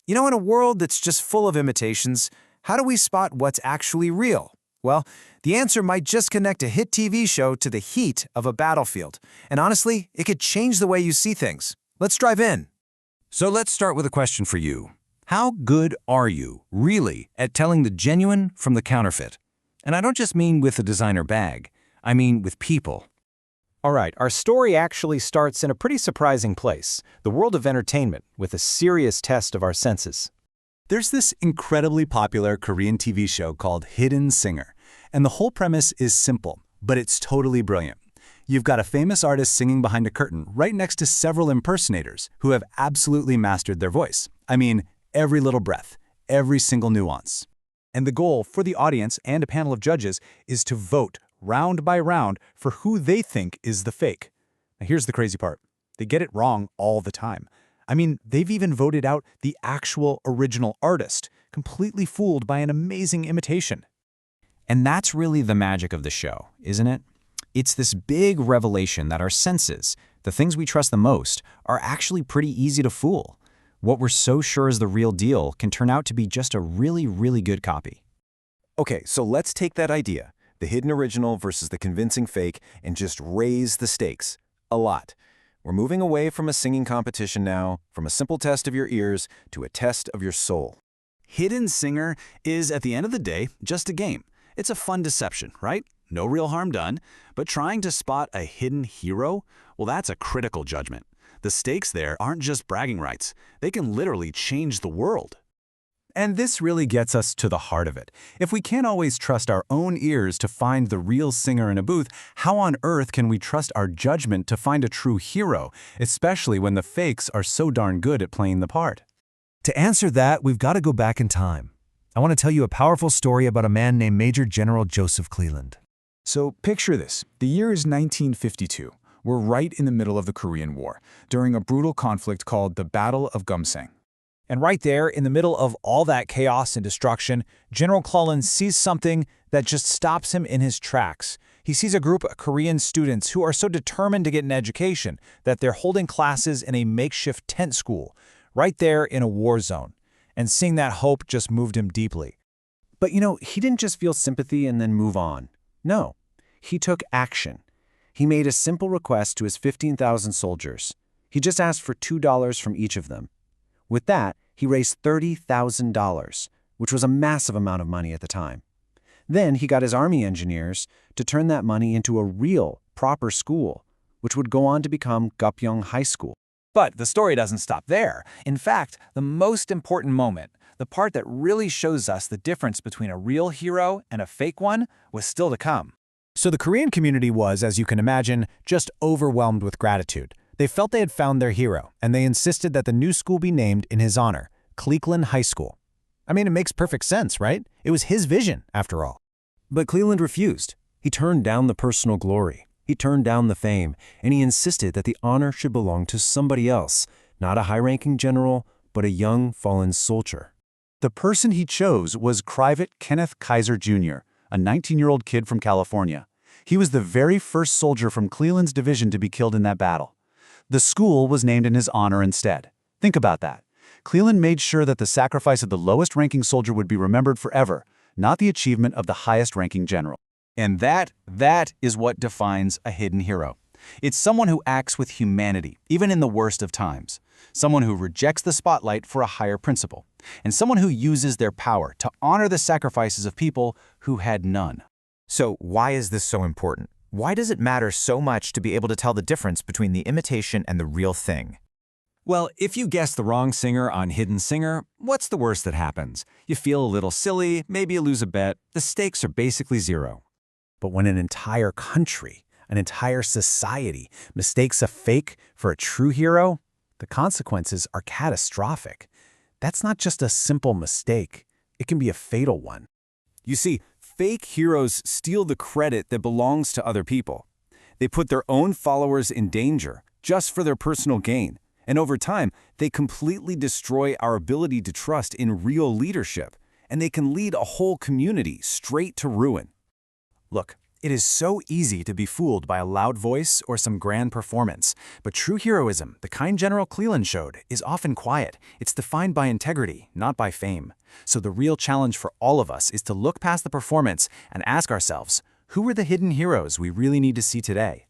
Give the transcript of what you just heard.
In a world that's just full of imitations, how do we spot what's actually real? Well, the answer might just connect a hit TV show to the heat of a battlefield. And honestly, it could change the way you see things. Let's dive in. So let's start with a question for you. How good are you, really, at telling the genuine from the counterfeit? And I don't just mean with a designer bag. I mean with people. All right, our story actually starts in a pretty surprising place, the world of entertainment, with a serious test of our senses. There's this incredibly popular Korean TV show called Hidden Singer, and the whole premise is simple, but it's totally brilliant. You've got a famous artist singing behind a curtain right next to several impersonators who have absolutely mastered their voice. I mean, every little breath, every single nuance. And the goal for the audience and a panel of judges is to vote round by round for who they think is the fake. Now here's the crazy part. They get it wrong all the time. I mean, they've even voted out the actual original artist, completely fooled by an amazing imitation. And that's really the magic of the show, isn't it? It's this big revelation that our senses, the things we trust the most, are actually pretty easy to fool. What we're so sure is the real deal can turn out to be just a really, really good copy. Okay, so let's take that idea, the hidden original versus the convincing fake, and just raise the stakes a lot. We're moving away from a singing competition now, from a simple test of your ears to a test of your soul. Hidden Singer is, at the end of the day, just a game. It's a fun deception, right? No real harm done. But trying to spot a hidden hero, well, that's a critical judgment. The stakes there aren't just bragging rights. They can literally change the world. And this really gets us to the heart of it. If we can't always trust our own ears to find the real singer in a booth, how on earth can we trust our judgment to find a true hero, especially when the fakes are so darn good at playing the part? To answer that, we've got to go back in time. I want to tell you a powerful story about a man named Major General Joseph Cleland. So picture this. The year is 1952. We're right in the middle of the Korean War, during a brutal conflict called the Battle of Gumsang. And right there, in the middle of all that chaos and destruction, General Cleland sees something that just stops him in his tracks. He sees a group of Korean students who are so determined to get an education that they're holding classes in a makeshift tent school, right there in a war zone. And seeing that hope just moved him deeply. But he didn't just feel sympathy and then move on. No, he took action. He made a simple request to his 15,000 soldiers. He just asked for $2 from each of them. With that, he raised $30,000, which was a massive amount of money at the time. Then he got his army engineers to turn that money into a real, proper school, which would go on to become Gupyeong High School. But the story doesn't stop there. In fact, the most important moment, the part that really shows us the difference between a real hero and a fake one, was still to come. So the Korean community was, as you can imagine, just overwhelmed with gratitude. They felt they had found their hero, and they insisted that the new school be named in his honor, Cleland High School. I mean, it makes perfect sense, right? It was his vision, after all. But Cleland refused. He turned down the personal glory. He turned down the fame, and he insisted that the honor should belong to somebody else, not a high-ranking general, but a young, fallen soldier. The person he chose was Private Kenneth Kaiser Jr., a 19-year-old kid from California. He was the very first soldier from Cleland's division to be killed in that battle. The school was named in his honor instead. Think about that. Cleland made sure that the sacrifice of the lowest-ranking soldier would be remembered forever, not the achievement of the highest-ranking general. And that is what defines a hidden hero. It's someone who acts with humanity, even in the worst of times. Someone who rejects the spotlight for a higher principle. And someone who uses their power to honor the sacrifices of people who had none. So why is this so important? Why does it matter so much to be able to tell the difference between the imitation and the real thing? Well, if you guess the wrong singer on Hidden Singer, what's the worst that happens? You feel a little silly, maybe you lose a bet. The stakes are basically zero. But when an entire country, an entire society, mistakes a fake for a true hero, the consequences are catastrophic. That's not just a simple mistake. It can be a fatal one. You see, fake heroes steal the credit that belongs to other people. They put their own followers in danger just for their personal gain. And over time, they completely destroy our ability to trust in real leadership. And they can lead a whole community straight to ruin. Look, It is so easy to be fooled by a loud voice or some grand performance, but true heroism, the kind General Cleland showed, is often quiet. It's defined by integrity, not by fame. So the real challenge for all of us is to look past the performance and ask ourselves, who are the hidden heroes we really need to see today?